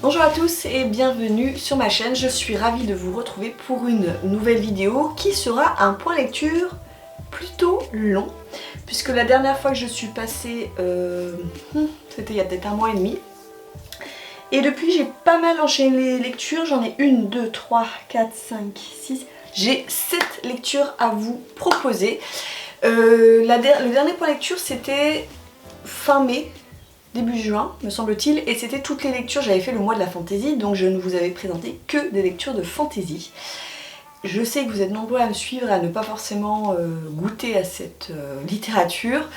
Bonjour à tous et bienvenue sur ma chaîne, je suis ravie de vous retrouver pour une nouvelle vidéo qui sera un point lecture plutôt long puisque la dernière fois que je suis passée, c'était il y a peut-être un mois et demi et depuis j'ai pas mal enchaîné les lectures, j'en ai 1, 2, 3, 4, 5, 6, j'ai 7 lectures à vous proposer. Le dernier point lecture c'était fin mai, début juin me semble-t-il, et c'était toutes les lectures, j'avais fait le mois de la fantaisie, donc je ne vous avais présenté que des lectures de fantaisie. Je sais que vous êtes nombreux à me suivre, à ne pas forcément goûter à cette littérature,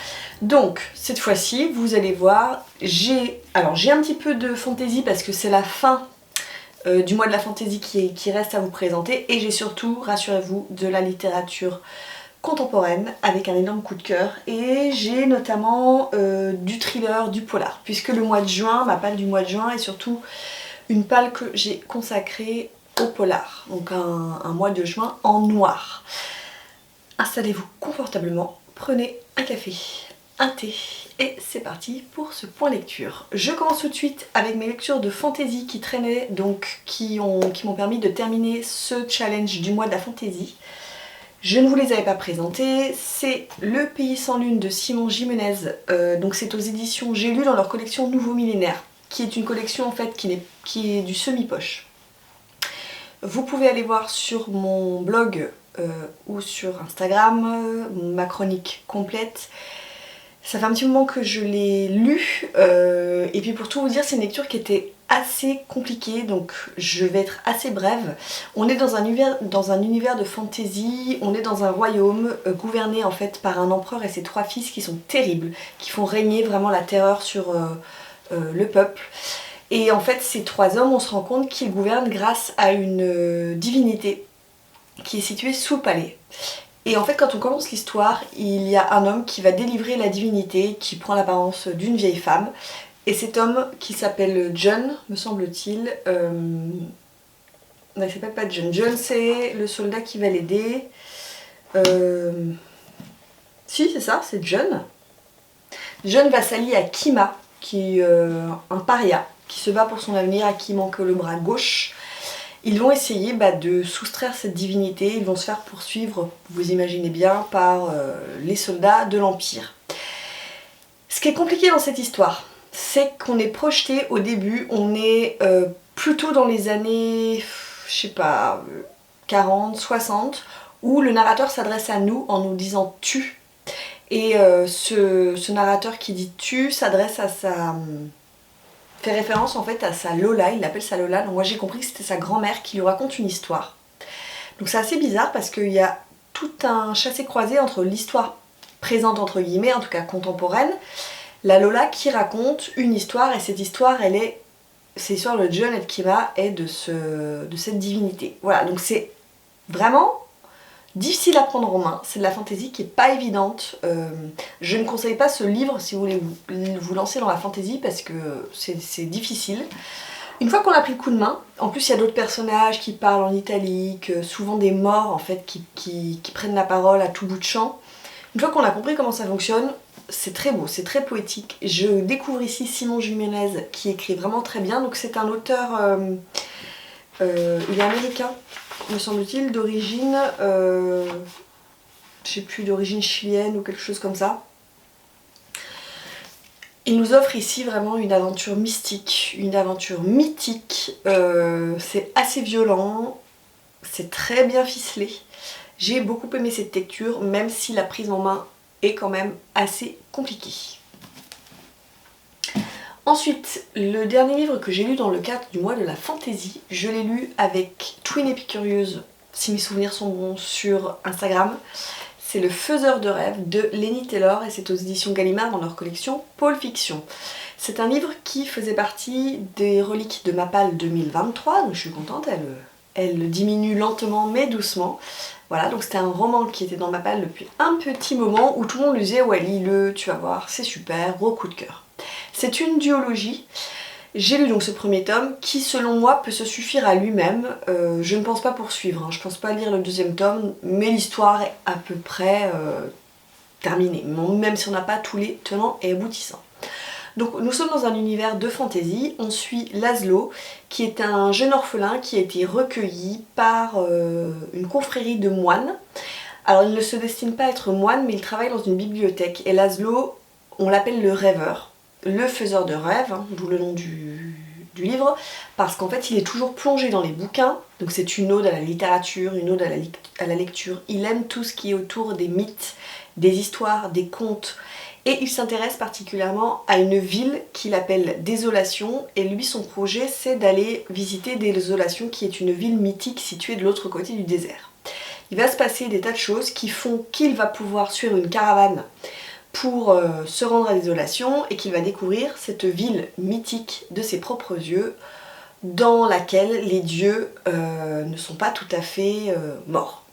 donc cette fois-ci vous allez voir, j'ai un petit peu de fantaisie parce que c'est la fin du mois de la fantaisie qui reste à vous présenter, et j'ai surtout, rassurez-vous, de la littérature contemporaine avec un énorme coup de cœur, et j'ai notamment du thriller, du polar, puisque le mois de juin, ma palle du mois de juin est surtout une palle que j'ai consacrée au polar, donc un mois de juin en noir. Installez-vous confortablement, prenez un café, un thé et c'est parti pour ce point lecture. Je commence tout de suite avec mes lectures de fantaisie qui traînaient, donc qui m'ont permis de terminer ce challenge du mois de la fantaisie. Je ne vous les avais pas présentés, c'est Le Pays sans lune de Simon Gimenez, donc c'est aux éditions J'ai lu dans leur collection Nouveau Millénaire, qui est une collection en fait qui est du semi-poche. Vous pouvez aller voir sur mon blog ou sur Instagram ma chronique complète. Ça fait un petit moment que je l'ai lu, et puis pour tout vous dire, c'est une lecture qui était assez compliquée, donc je vais être assez brève. On est dans un univers de fantaisie, on est dans un royaume gouverné en fait par un empereur et ses 3 fils qui sont terribles, qui font régner vraiment la terreur sur le peuple. Et en fait ces 3 hommes, on se rend compte qu'ils gouvernent grâce à une divinité qui est située sous le palais. Et en fait quand on commence l'histoire, il y a un homme qui va délivrer la divinité, qui prend l'apparence d'une vieille femme. Et cet homme qui s'appelle John, me semble-t-il, non il s'appelle pas John, John c'est le soldat qui va l'aider. Si c'est ça, c'est John. John va s'allier à Kima, qui est un paria, qui se bat pour son avenir, à qui manque le bras gauche. Ils vont essayer de soustraire cette divinité, ils vont se faire poursuivre, vous imaginez bien, par les soldats de l'Empire. Ce qui est compliqué dans cette histoire, c'est qu'on est projeté au début, on est plutôt dans les années, je sais pas, 40, 60, où le narrateur s'adresse à nous en nous disant tu. Et ce narrateur qui dit tu s'adresse à fait référence en fait à sa Lola, il l'appelle sa Lola, donc moi j'ai compris que c'était sa grand-mère qui lui raconte une histoire. Donc c'est assez bizarre parce qu'il y a tout un chassé-croisé entre l'histoire présente entre guillemets, en tout cas contemporaine, la Lola qui raconte une histoire, et cette histoire c'est l'histoire de John et de Kima et de cette divinité. Voilà, donc c'est vraiment difficile à prendre en main, c'est de la fantaisie qui est pas évidente. Je ne conseille pas ce livre si vous voulez vous lancer dans la fantaisie parce que c'est difficile. Une fois qu'on a pris le coup de main, en plus il y a d'autres personnages qui parlent en italique, souvent des morts en fait qui prennent la parole à tout bout de champ. Une fois qu'on a compris comment ça fonctionne, c'est très beau, c'est très poétique. Je découvre ici Simon Gimenez qui écrit vraiment très bien, donc c'est un auteur, il est américain, me semble-t-il, d'origine, je sais plus, d'origine chilienne ou quelque chose comme ça. Il nous offre ici vraiment une aventure mystique, une aventure mythique, c'est assez violent, c'est très bien ficelé. J'ai beaucoup aimé cette lecture, même si la prise en main est quand même assez compliquée. Ensuite, le dernier livre que j'ai lu dans le cadre du mois de la fantaisie, je l'ai lu avec Twin Épicurieuse, si mes souvenirs sont bons, sur Instagram. C'est Le Faiseur de rêves de Laini Taylor et c'est aux éditions Gallimard dans leur collection Pôle Fiction. C'est un livre qui faisait partie des reliques de ma palle 2023, donc je suis contente, elle diminue lentement mais doucement. Voilà, donc c'était un roman qui était dans ma palle depuis un petit moment où tout le monde lui disait ouais lis-le, tu vas voir, c'est super, gros coup de cœur. C'est une duologie. J'ai lu donc ce premier tome qui selon moi peut se suffire à lui-même. Je ne pense pas poursuivre, hein. Je pense pas lire le 2e tome, mais l'histoire est à peu près terminée, même si on n'a pas tous les tenants et aboutissants. Donc nous sommes dans un univers de fantasy, on suit Laszlo qui est un jeune orphelin qui a été recueilli par une confrérie de moines. Alors il ne se destine pas à être moine mais il travaille dans une bibliothèque et Laszlo, on l'appelle le rêveur, le faiseur de rêves, hein, d'où le nom du livre, parce qu'en fait il est toujours plongé dans les bouquins, donc c'est une ode à la littérature, une ode à la lecture. Il aime tout ce qui est autour des mythes, des histoires, des contes, et il s'intéresse particulièrement à une ville qu'il appelle Désolation, et lui son projet c'est d'aller visiter Désolation qui est une ville mythique située de l'autre côté du désert. Il va se passer des tas de choses qui font qu'il va pouvoir suivre une caravane pour se rendre à Désolation et qu'il va découvrir cette ville mythique de ses propres yeux dans laquelle les dieux ne sont pas tout à fait morts.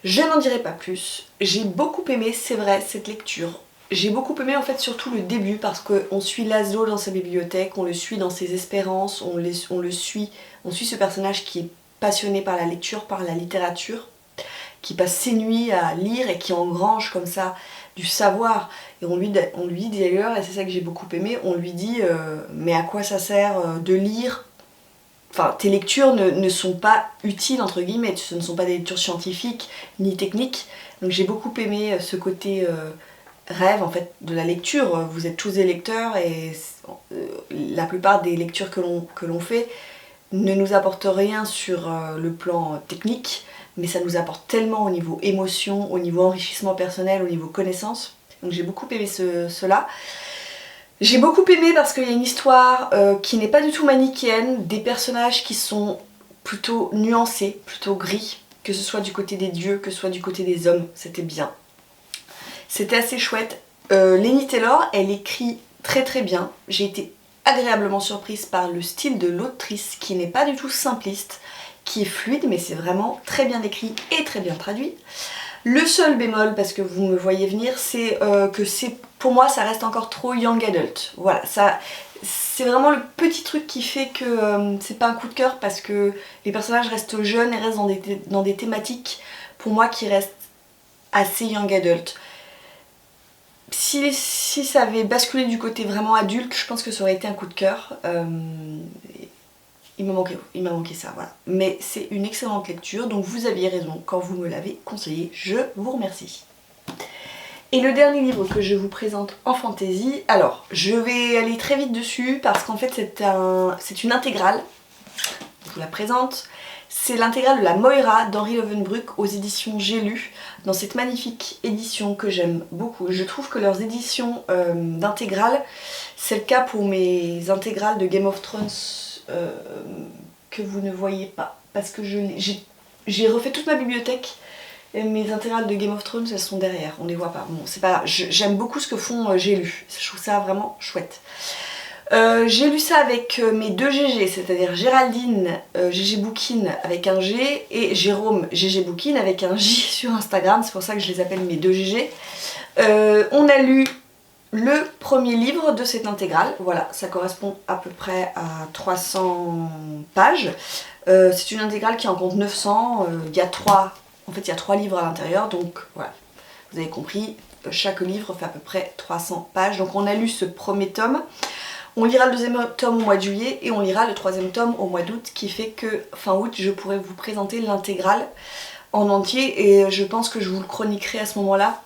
Je n'en dirai pas plus, j'ai beaucoup aimé, c'est vrai, cette lecture. J'ai beaucoup aimé en fait surtout le début parce qu'on suit Laszlo dans sa bibliothèque, on le suit dans ses espérances, on suit ce personnage qui est passionné par la lecture, par la littérature, qui passe ses nuits à lire et qui engrange comme ça du savoir. Et on lui dit d'ailleurs, et c'est ça que j'ai beaucoup aimé, on lui dit mais à quoi ça sert de lire? Enfin, tes lectures ne sont pas utiles entre guillemets, ce ne sont pas des lectures scientifiques ni techniques. Donc j'ai beaucoup aimé ce côté rêve en fait de la lecture. Vous êtes tous des lecteurs et la plupart des lectures que l'on fait ne nous apportent rien sur le plan technique, mais ça nous apporte tellement au niveau émotion, au niveau enrichissement personnel, au niveau connaissance. Donc j'ai beaucoup aimé cela. J'ai beaucoup aimé parce qu'il y a une histoire qui n'est pas du tout manichéenne, des personnages qui sont plutôt nuancés, plutôt gris, que ce soit du côté des dieux, que ce soit du côté des hommes, c'était bien. C'était assez chouette. Laini Taylor, elle écrit très très bien. J'ai été agréablement surprise par le style de l'autrice qui n'est pas du tout simpliste, qui est fluide mais c'est vraiment très bien écrit et très bien traduit. Le seul bémol, parce que vous me voyez venir, c'est que pour moi ça reste encore trop young adult. Voilà, c'est vraiment le petit truc qui fait que c'est pas un coup de cœur parce que les personnages restent jeunes et restent dans des thématiques pour moi qui restent assez young adult. Si ça avait basculé du côté vraiment adulte, je pense que ça aurait été un coup de cœur. Il m'a manqué ça, voilà. Mais c'est une excellente lecture, donc vous aviez raison quand vous me l'avez conseillé, je vous remercie. Et le dernier livre que je vous présente en fantasy, alors je vais aller très vite dessus parce qu'en fait c'est une intégrale, je vous la présente. C'est l'intégrale de la Moira d'Henri Lovenbruck aux éditions J'ai lu, dans cette magnifique édition que j'aime beaucoup. Je trouve que leurs éditions d'intégrales, c'est le cas pour mes intégrales de Game of Thrones que vous ne voyez pas. Parce que j'ai refait toute ma bibliothèque et mes intégrales de Game of Thrones, elles sont derrière, on les voit pas. Bon, c'est pas grave, j'aime beaucoup ce que font J'ai lu, je trouve ça vraiment chouette. J'ai lu ça avec mes deux GG, c'est-à-dire Géraldine GG Bookin avec un G et Jérôme GG Bookin avec un J sur Instagram, c'est pour ça que je les appelle mes deux GG. On a lu le premier livre de cette intégrale, voilà, ça correspond à peu près à 300 pages. C'est une intégrale qui en compte 900, il y a 3 livres à l'intérieur, donc voilà, vous avez compris, chaque livre fait à peu près 300 pages. Donc on a lu ce premier tome. On lira le deuxième tome au mois de juillet et on lira le troisième tome au mois d'août, qui fait que fin août je pourrai vous présenter l'intégrale en entier et je pense que je vous le chroniquerai à ce moment-là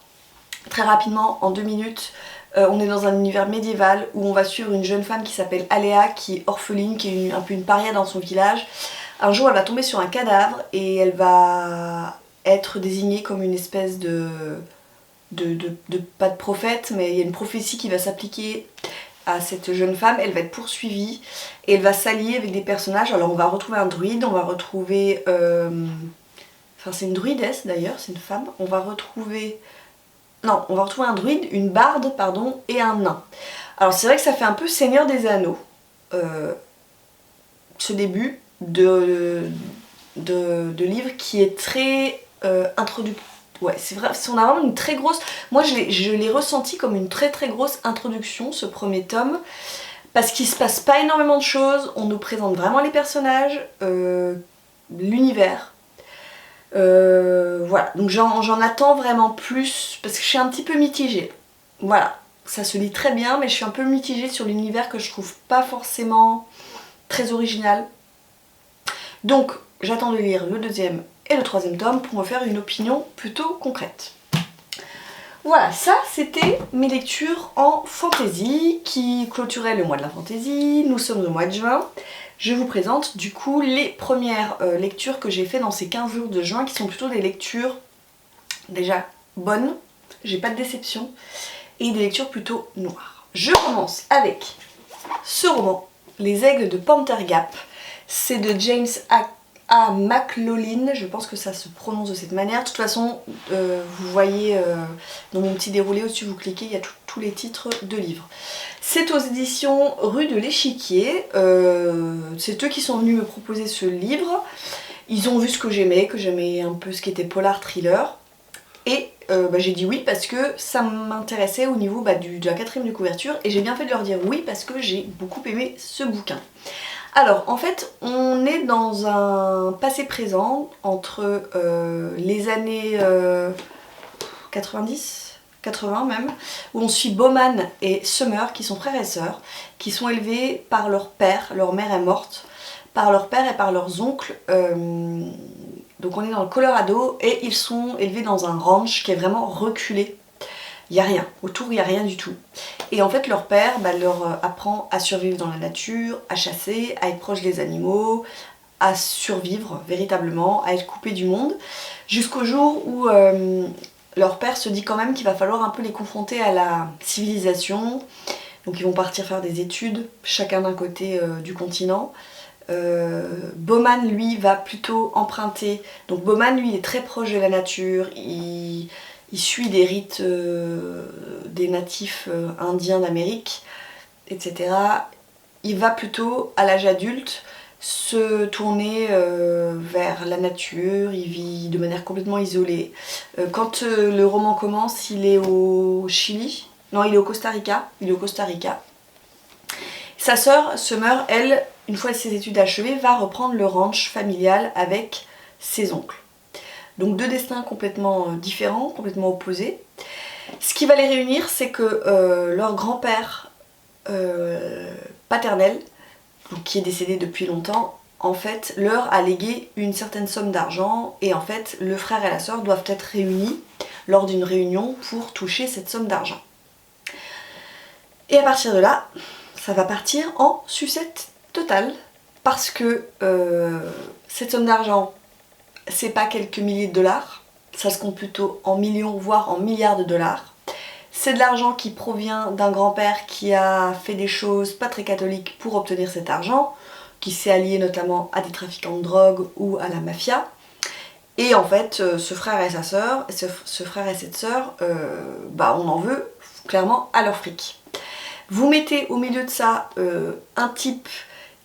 très rapidement en 2 minutes. On est dans un univers médiéval où on va suivre une jeune femme qui s'appelle Aléa, qui est orpheline, qui est un peu une paria dans son village. Un jour elle va tomber sur un cadavre et elle va être désignée comme une espèce pas de prophète, mais il y a une prophétie qui va s'appliquer à cette jeune femme. Elle va être poursuivie et elle va s'allier avec des personnages. Alors on va retrouver un druide, on va retrouver enfin c'est une druidesse d'ailleurs, c'est une femme. On va retrouver un druide, une barde pardon, et un nain. Alors c'est vrai que ça fait un peu Seigneur des Anneaux, ce début de livre qui est très introductif. Ouais, c'est vrai, on a vraiment une très grosse... Moi je l'ai ressenti comme une très très grosse introduction, ce premier tome, parce qu'il se passe pas énormément de choses, on nous présente vraiment les personnages, l'univers. Voilà, donc j'en attends vraiment plus, parce que je suis un petit peu mitigée. Voilà, ça se lit très bien, mais je suis un peu mitigée sur l'univers que je trouve pas forcément très original. Donc j'attends de lire le deuxième et le troisième tome pour me faire une opinion plutôt concrète. Voilà, ça c'était mes lectures en fantasy qui clôturaient le mois de la fantasy. Nous sommes au mois de juin. Je vous présente du coup les premières lectures que j'ai fait dans ces 15 jours de juin qui sont plutôt des lectures déjà bonnes, j'ai pas de déception, et des lectures plutôt noires. Je commence avec ce roman, Les Aigles de Panther Gap. C'est de James A. McLaughlin, je pense que ça se prononce de cette manière. De toute façon, vous voyez dans mon petit déroulé au-dessus, vous cliquez, il y a tous les titres de livres. C'est aux éditions Rue de l'Échiquier. C'est eux qui sont venus me proposer ce livre. Ils ont vu ce que j'aimais un peu ce qui était polar thriller. Et j'ai dit oui parce que ça m'intéressait au niveau de la quatrième de couverture. Et j'ai bien fait de leur dire oui parce que j'ai beaucoup aimé ce bouquin. Alors en fait on est dans un passé-présent entre les années 90, 80 même, où on suit Bowman et Summer qui sont frères et sœurs, qui sont élevés par leur père, leur mère est morte, par leur père et par leurs oncles. Donc on est dans le Colorado et ils sont élevés dans un ranch qui est vraiment reculé. Il n'y a rien, autour il n'y a rien du tout. Et en fait leur père leur apprend à survivre dans la nature, à chasser, à être proche des animaux, à survivre véritablement, à être coupé du monde, jusqu'au jour où leur père se dit quand même qu'il va falloir un peu les confronter à la civilisation. Donc ils vont partir faire des études, chacun d'un côté du continent. Bowman lui va plutôt emprunter, donc Bowman lui est très proche de la nature, il suit des rites des natifs indiens d'Amérique, etc. Il va plutôt à l'âge adulte se tourner vers la nature, il vit de manière complètement isolée. Quand le roman commence, il est au Chili, non il est au Costa Rica, Sa sœur Summer, elle, une fois ses études achevées, va reprendre le ranch familial avec ses oncles. Donc deux destins complètement différents, complètement opposés. Ce qui va les réunir, c'est que leur grand-père paternel, donc qui est décédé depuis longtemps, en fait leur a légué une certaine somme d'argent et en fait le frère et la sœur doivent être réunis lors d'une réunion pour toucher cette somme d'argent. Et à partir de là, ça va partir en sucette totale parce que cette somme d'argent, c'est pas quelques milliers de dollars, ça se compte plutôt en millions voire en milliards de dollars. C'est de l'argent qui provient d'un grand-père qui a fait des choses pas très catholiques pour obtenir cet argent, qui s'est allié notamment à des trafiquants de drogue ou à la mafia. Et en fait, ce frère et sa sœur, ce frère et cette sœur, on en veut clairement à leur fric. Vous mettez au milieu de ça un type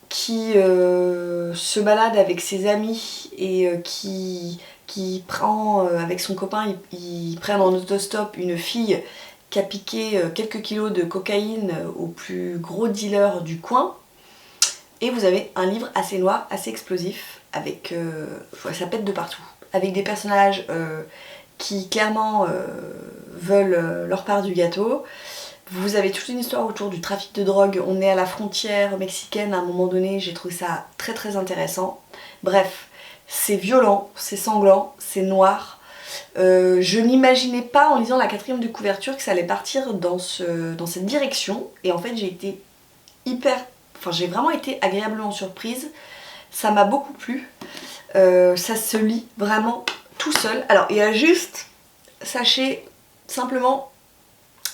qui se balade avec ses amis et qui prend avec son copain, ils prennent en autostop une fille qui a piqué quelques kilos de cocaïne au plus gros dealer du coin. Et vous avez un livre assez noir, assez explosif, avec ça pète de partout, avec des personnages qui clairement veulent leur part du gâteau. Vous avez toute une histoire autour du trafic de drogue, on est à la frontière mexicaine à un moment donné, j'ai trouvé ça très très intéressant. Bref, c'est violent, c'est sanglant, c'est noir. Je n'imaginais pas en lisant la quatrième de couverture que ça allait partir dans cette direction, et en fait j'ai été j'ai vraiment été agréablement surprise, ça m'a beaucoup plu, ça se lit vraiment tout seul. Alors il y a juste, sachez simplement,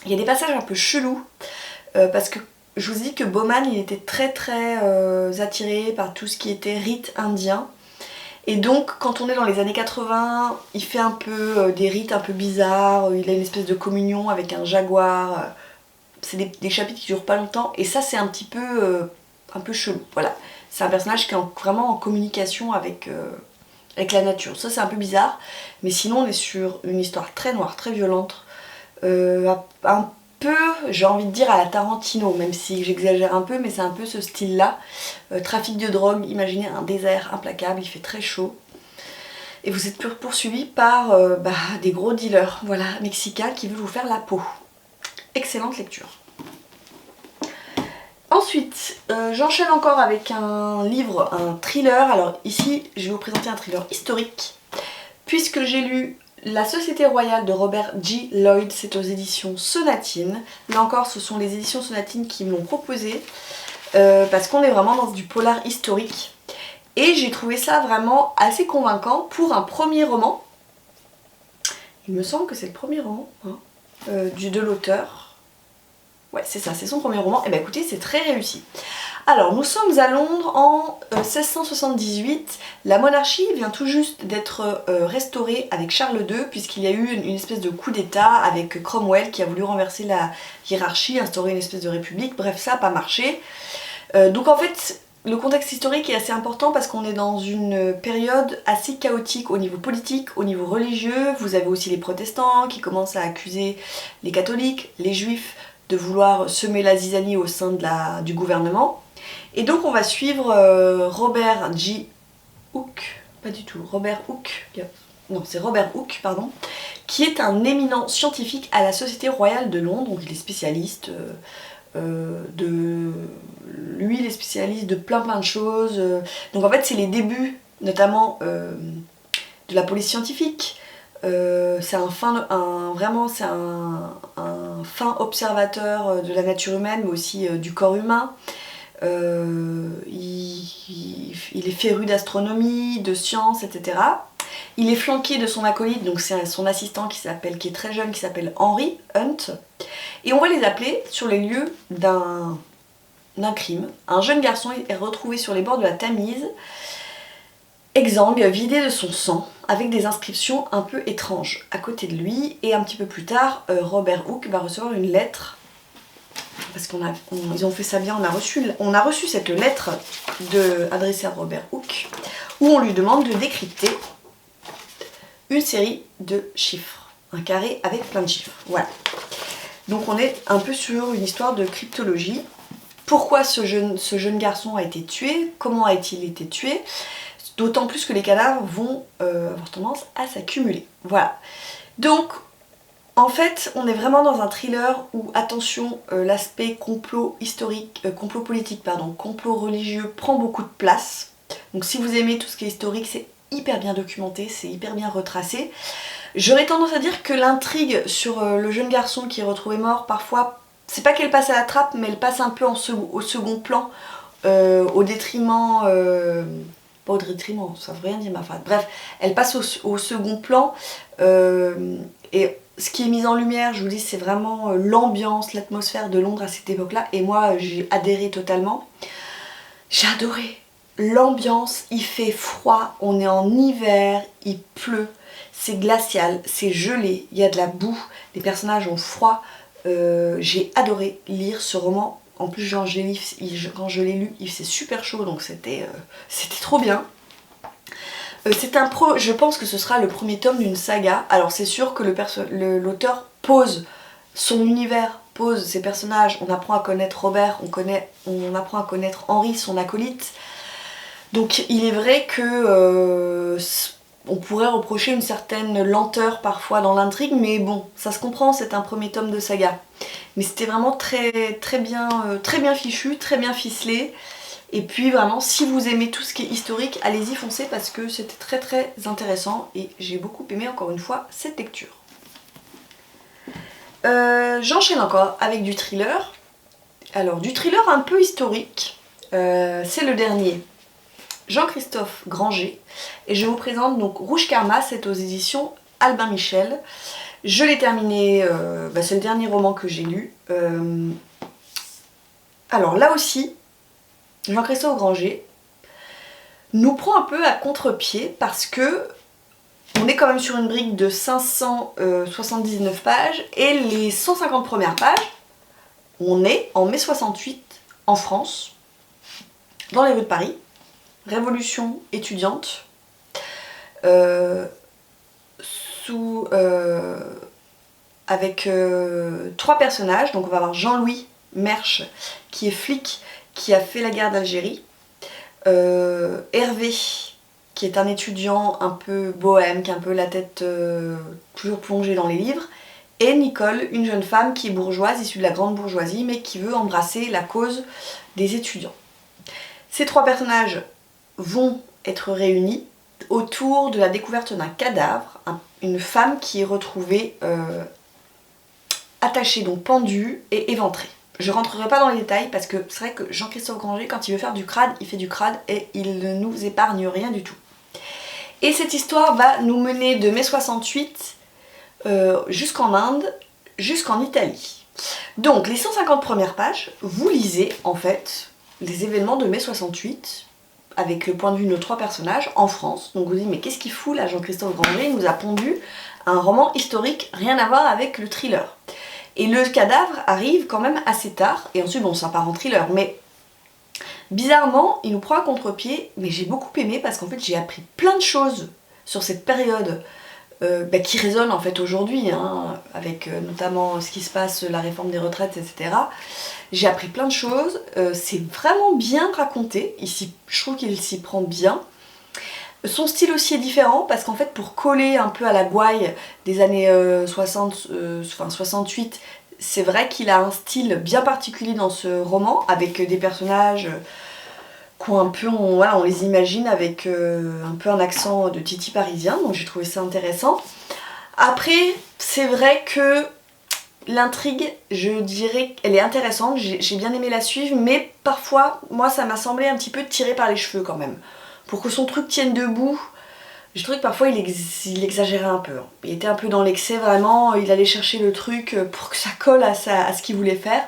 il y a des passages un peu chelous, parce que je vous dis que Bowman il était très très attiré par tout ce qui était rite indien. Et donc quand on est dans les années 80, il fait un peu des rites un peu bizarres, il a une espèce de communion avec un jaguar, c'est des chapitres qui durent pas longtemps, et ça c'est un petit peu chelou, voilà. C'est un personnage qui est vraiment en communication avec la nature, ça c'est un peu bizarre, mais sinon on est sur une histoire très noire, très violente, un peu, j'ai envie de dire à la Tarantino, même si j'exagère un peu, mais c'est un peu ce style là. Trafic de drogue, imaginez un désert implacable, il fait très chaud et vous êtes poursuivi par des gros dealers, voilà, mexicains qui veulent vous faire la peau. excellente lecture. Ensuite, j'enchaîne encore avec un livre, un thriller. Alors ici, je vais vous présenter un thriller historique, puisque j'ai lu La Société Royale de Robert G. Lloyd, c'est aux éditions Sonatine. Là encore, ce sont les éditions Sonatine qui me l'ont proposé, parce qu'on est vraiment dans du polar historique. Et j'ai trouvé ça vraiment assez convaincant pour un premier roman. Il me semble que c'est le premier roman hein, de l'auteur. Ouais, c'est ça, c'est son premier roman. Et bien écoutez, c'est très réussi. Alors, nous sommes à Londres en 1678. La monarchie vient tout juste d'être restaurée avec Charles II, puisqu'il y a eu une espèce de coup d'état avec Cromwell qui a voulu renverser la hiérarchie, instaurer une espèce de république. Bref, ça n'a pas marché. Donc en fait, le contexte historique est assez important parce qu'on est dans une période assez chaotique au niveau politique, au niveau religieux. Vous avez aussi les protestants qui commencent à accuser les catholiques, les juifs, de vouloir semer la zizanie au sein du gouvernement. Et donc on va suivre Robert G. Hooke, pas du tout, Robert Hooke, non c'est Robert Hooke, pardon, qui est un éminent scientifique à la Société Royale de Londres, donc il est spécialiste lui il est spécialiste de plein de choses, donc en fait c'est les débuts notamment de la police scientifique. C'est un fin observateur de la nature humaine, mais aussi du corps humain. Il est féru d'astronomie, de sciences, etc. Il est flanqué de son acolyte, donc c'est son assistant qui est très jeune, qui s'appelle Henry Hunt. Et on va les appeler sur les lieux d'un crime. Un jeune garçon est retrouvé sur les bords de la Tamise, exsangue, vidé de son sang, avec des inscriptions un peu étranges à côté de lui. Et un petit peu plus tard, Robert Hooke va recevoir une lettre, parce qu'ils ont fait ça bien, on a reçu cette lettre adressée à Robert Hooke, où on lui demande de décrypter une série de chiffres, un carré avec plein de chiffres, voilà. Donc on est un peu sur une histoire de cryptologie. Pourquoi ce jeune garçon a été tué? Comment a-t-il été tué? D'autant plus que les cadavres vont avoir tendance à s'accumuler. Voilà. Donc, en fait, on est vraiment dans un thriller où, attention, l'aspect complot historique, complot politique, pardon, complot religieux prend beaucoup de place. Donc si vous aimez tout ce qui est historique, c'est hyper bien documenté, c'est hyper bien retracé. J'aurais tendance à dire que l'intrigue sur le jeune garçon qui est retrouvé mort, parfois, c'est pas qu'elle passe à la trappe, mais elle passe un peu au second plan, au détriment... pas au détriment, ça veut rien dire ma femme. Bref, elle passe au second plan, et ce qui est mis en lumière, je vous dis, c'est vraiment l'ambiance, l'atmosphère de Londres à cette époque-là, et moi, j'ai adhéré totalement. J'ai adoré l'ambiance, il fait froid, on est en hiver, il pleut, c'est glacial, c'est gelé, il y a de la boue, les personnages ont froid. J'ai adoré lire ce roman. En plus, quand je l'ai lu, il faisait super chaud, donc c'était trop bien. Je pense que ce sera le premier tome d'une saga. Alors c'est sûr que l'auteur pose son univers, pose ses personnages. On apprend à connaître Robert, on apprend à connaître Henry, son acolyte. Donc il est vrai que on pourrait reprocher une certaine lenteur parfois dans l'intrigue, mais bon, ça se comprend, c'est un premier tome de saga. Mais c'était vraiment très bien fichu, très bien ficelé. Et puis vraiment, si vous aimez tout ce qui est historique, allez-y, foncez, parce que c'était très intéressant et j'ai beaucoup aimé encore une fois cette lecture. J'enchaîne encore avec du thriller. Alors du thriller un peu historique, c'est le dernier. Jean-Christophe Granger, et je vous présente donc Rouge Karma, c'est aux éditions Albin Michel. Je l'ai terminé, c'est le dernier roman que j'ai lu. Alors là aussi, Jean-Christophe Granger nous prend un peu à contre-pied parce que on est quand même sur une brique de 579 pages et les 150 premières pages, on est en mai 68 en France, dans les rues de Paris. Révolution étudiante, avec 3 personnages. Donc on va avoir Jean-Louis Mersch qui est flic, qui a fait la guerre d'Algérie, Hervé qui est un étudiant un peu bohème, qui a un peu la tête toujours plongée dans les livres, et Nicole, une jeune femme qui est bourgeoise, issue de la grande bourgeoisie, mais qui veut embrasser la cause des étudiants. Ces trois personnages vont être réunis autour de la découverte d'un cadavre, une femme qui est retrouvée attachée, donc pendue et éventrée. Je rentrerai pas dans les détails parce que c'est vrai que Jean-Christophe Granger, quand il veut faire du crade, il fait du crade et il ne nous épargne rien du tout. Et cette histoire va nous mener de mai 68 jusqu'en Inde, jusqu'en Italie. Donc les 150 premières pages, vous lisez en fait les événements de mai 68 avec le point de vue de nos trois personnages en France. Donc vous dites mais qu'est-ce qu'il fout là Jean-Christophe Granger, il nous a pondu un roman historique, rien à voir avec le thriller. Et le cadavre arrive quand même assez tard, et ensuite bon ça part en thriller, mais bizarrement il nous prend à contre-pied, mais j'ai beaucoup aimé parce qu'en fait j'ai appris plein de choses sur cette période qui résonne en fait aujourd'hui, hein, avec notamment ce qui se passe, la réforme des retraites, etc. J'ai appris plein de choses, c'est vraiment bien raconté, ici, je trouve qu'il s'y prend bien. Son style aussi est différent parce qu'en fait pour coller un peu à la gouaille des années 68, c'est vrai qu'il a un style bien particulier dans ce roman avec des personnages qui ont un peu, on les imagine avec un peu un accent de titi parisien, donc j'ai trouvé ça intéressant. Après c'est vrai que l'intrigue, je dirais qu'elle est intéressante, j'ai bien aimé la suivre, mais parfois moi ça m'a semblé un petit peu tiré par les cheveux quand même. Pour que son truc tienne debout, j'ai trouvé que parfois il exagérait un peu. Il était un peu dans l'excès vraiment, il allait chercher le truc pour que ça colle à ce qu'il voulait faire.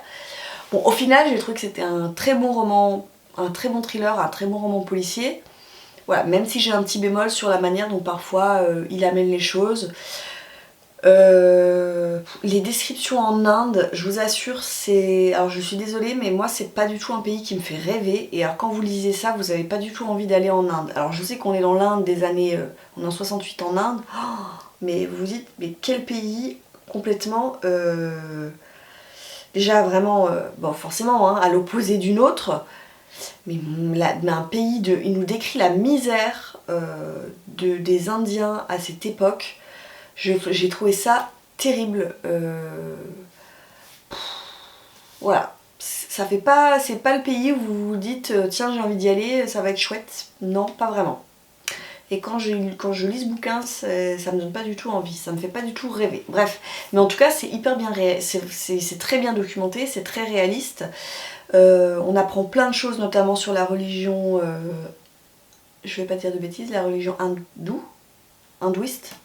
Bon, au final, j'ai trouvé que c'était un très bon roman, un très bon thriller, un très bon roman policier. Voilà, même si j'ai un petit bémol sur la manière dont parfois il amène les choses. Les descriptions en Inde, je vous assure, c'est... Alors je suis désolée, mais moi c'est pas du tout un pays qui me fait rêver. Et alors quand vous lisez ça, vous avez pas du tout envie d'aller en Inde. Alors je sais qu'on est dans l'Inde des années... on est en 68 en Inde. Oh, mais vous vous dites, mais quel pays complètement... déjà vraiment, bon forcément, hein, à l'opposé d'une autre. Mais un pays de... Il nous décrit la misère des Indiens à cette époque. J'ai trouvé ça terrible. Voilà. Ça fait pas, c'est pas le pays où vous vous dites tiens j'ai envie d'y aller, ça va être chouette. Non, pas vraiment. Et quand je lis ce bouquin, ça me donne pas du tout envie, ça me fait pas du tout rêver. Bref, mais en tout cas c'est hyper bien c'est très bien documenté, c'est très réaliste. On apprend plein de choses, notamment sur la religion, je vais pas dire de bêtises, la religion hindouiste.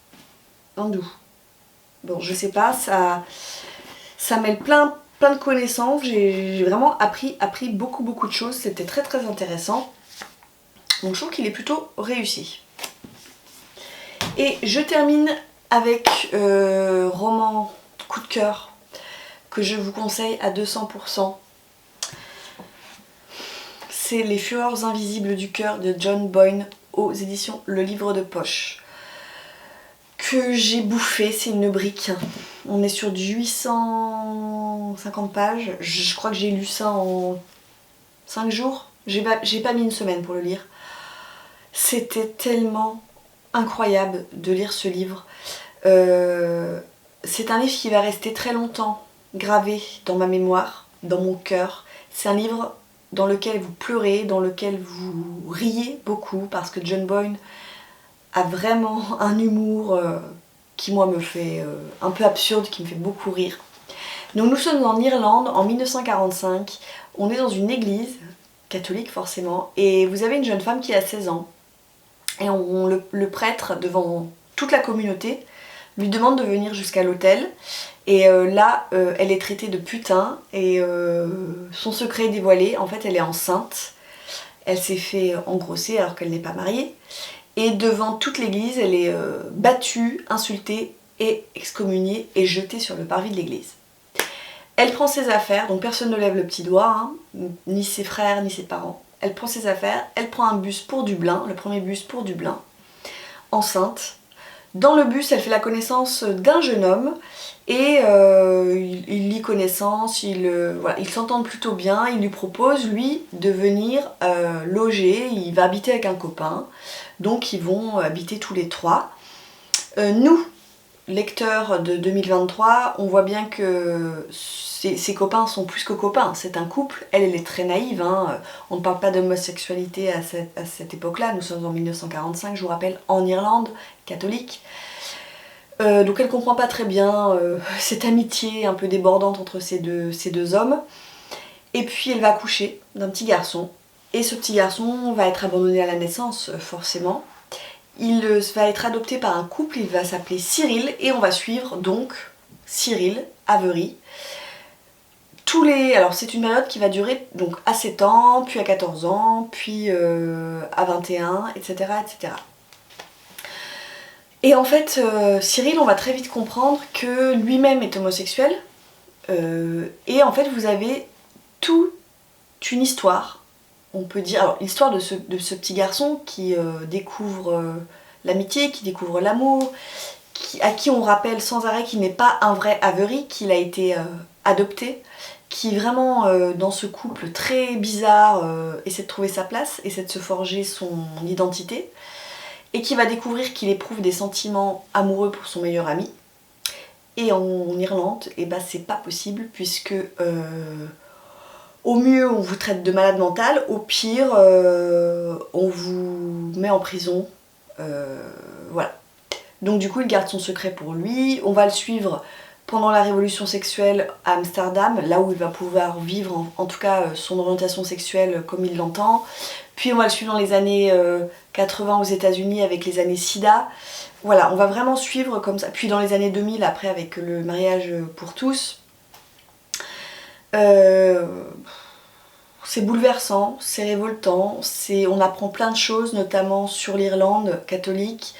Hindou. Bon, je sais pas, ça mêle plein de connaissances, j'ai vraiment appris beaucoup de choses, c'était très intéressant. Donc je trouve qu'il est plutôt réussi. Et je termine avec roman coup de cœur que je vous conseille à 200%. C'est Les Fureurs invisibles du cœur de John Boyne aux éditions Le Livre de Poche. Que j'ai bouffé, c'est une brique. On est sur du 850 pages. Je crois que j'ai lu ça en 5 jours. J'ai pas mis une semaine pour le lire. C'était tellement incroyable de lire ce livre. C'est un livre qui va rester très longtemps gravé dans ma mémoire, dans mon cœur. C'est un livre dans lequel vous pleurez, dans lequel vous riez beaucoup, parce que John Boyne a vraiment un humour qui moi me fait un peu absurde, qui me fait beaucoup rire. Donc nous sommes en Irlande en 1945, on est dans une église, catholique forcément, et vous avez une jeune femme qui a 16 ans, et le prêtre, devant toute la communauté, lui demande de venir jusqu'à l'hôtel, et là elle est traitée de putain, et son secret est dévoilé, en fait elle est enceinte, elle s'est fait engrosser alors qu'elle n'est pas mariée, et devant toute l'église, elle est battue, insultée et excommuniée et jetée sur le parvis de l'église. Elle prend ses affaires, donc personne ne lève le petit doigt, hein, ni ses frères, ni ses parents. Elle prend ses affaires, elle prend un bus pour Dublin, le premier bus pour Dublin, enceinte. Dans le bus, elle fait la connaissance d'un jeune homme et il lie connaissance, voilà, ils s'entendent plutôt bien, il lui propose, lui, de venir loger, il va habiter avec un copain, donc ils vont habiter tous les trois. Nous, lecteur de 2023, on voit bien que ses copains sont plus que copains, c'est un couple, elle est très naïve, hein. On ne parle pas d'homosexualité à cette époque-là, nous sommes en 1945, je vous rappelle, en Irlande, catholique. Donc elle comprend pas très bien cette amitié un peu débordante entre ces deux hommes. Et puis elle va accoucher d'un petit garçon. Et ce petit garçon va être abandonné à la naissance, forcément. Il va être adopté par un couple, il va s'appeler Cyril. Et on va suivre donc Cyril Avery. Alors c'est une période qui va durer donc à 7 ans, puis à 14 ans, puis à 21, etc. etc. Et en fait, Cyril, on va très vite comprendre que lui-même est homosexuel. Et en fait, vous avez toute une histoire, on peut dire, alors l'histoire de ce petit garçon qui découvre l'amitié, qui découvre l'amour, à qui on rappelle sans arrêt qu'il n'est pas un vrai Avery, qu'il a été adopté, qui vraiment dans ce couple très bizarre essaie de trouver sa place, essaie de se forger son identité, et qui va découvrir qu'il éprouve des sentiments amoureux pour son meilleur ami. Et en Irlande, et bah c'est pas possible puisque au mieux on vous traite de malade mental, au pire on vous met en prison. Voilà. Donc du coup il garde son secret pour lui, on va le suivre pendant la révolution sexuelle à Amsterdam, là où il va pouvoir vivre en tout cas son orientation sexuelle comme il l'entend. Puis on va le suivre dans les années 80 aux États-Unis avec les années SIDA. Voilà, on va vraiment suivre comme ça. Puis dans les années 2000, après avec le mariage pour tous. C'est bouleversant, c'est révoltant, on apprend plein de choses, notamment sur l'Irlande catholique,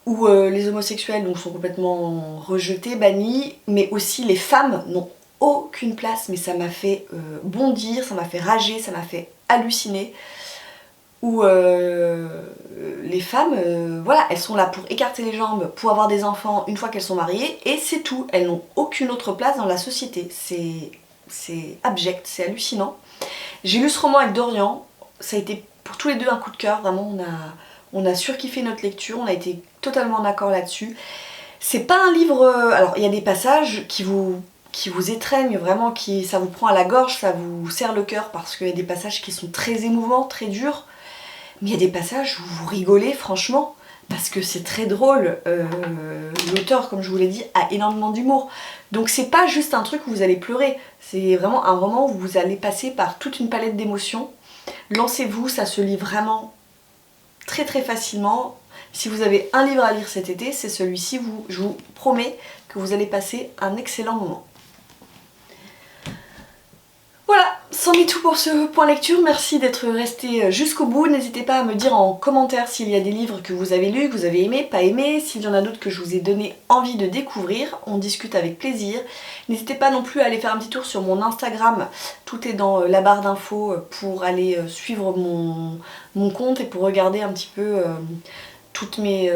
où les homosexuels donc, sont complètement rejetés, bannis, mais aussi les femmes n'ont aucune place. Mais ça m'a fait bondir, ça m'a fait rager, ça m'a fait halluciner. Où les femmes, voilà, elles sont là pour écarter les jambes, pour avoir des enfants une fois qu'elles sont mariées, et c'est tout. Elles n'ont aucune autre place dans la société. C'est abject, c'est hallucinant. J'ai lu ce roman avec Dorian, ça a été pour tous les deux un coup de cœur, vraiment on a surkiffé notre lecture, on a été totalement en accord là-dessus. C'est pas un livre... alors il y a des passages qui vous étreignent vraiment, ça vous prend à la gorge, ça vous serre le cœur parce qu'il y a des passages qui sont très émouvants, très durs. Mais il y a des passages où vous rigolez franchement, parce que c'est très drôle. L'auteur, comme je vous l'ai dit, a énormément d'humour. Donc c'est pas juste un truc où vous allez pleurer, c'est vraiment un roman où vous allez passer par toute une palette d'émotions. Lancez-vous, ça se lit vraiment très très facilement. Si vous avez un livre à lire cet été, c'est celui-ci, je vous promets que vous allez passer un excellent moment. Voilà, c'en est tout pour ce point lecture, merci d'être resté jusqu'au bout. N'hésitez pas à me dire en commentaire s'il y a des livres que vous avez lus, que vous avez aimés, pas aimés, s'il y en a d'autres que je vous ai donné envie de découvrir, on discute avec plaisir. N'hésitez pas non plus à aller faire un petit tour sur mon Instagram, tout est dans la barre d'infos pour aller suivre mon compte et pour regarder un petit peu toutes mes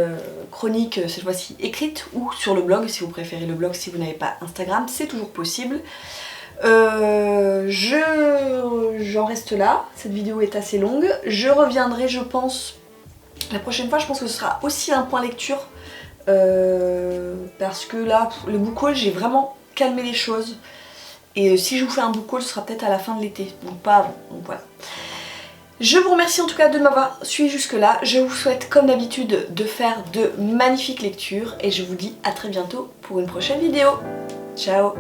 chroniques, cette fois-ci écrites, ou sur le blog si vous préférez le blog, si vous n'avez pas Instagram, c'est toujours possible. J'en reste là, cette vidéo est assez longue, je reviendrai je pense, la prochaine fois je pense que ce sera aussi un point lecture, parce que là, le book haul j'ai vraiment calmé les choses, et si je vous fais un book haul ce sera peut-être à la fin de l'été, donc pas avant, donc voilà. Je vous remercie en tout cas de m'avoir suivi jusque là, je vous souhaite comme d'habitude de faire de magnifiques lectures, et je vous dis à très bientôt pour une prochaine vidéo. Ciao!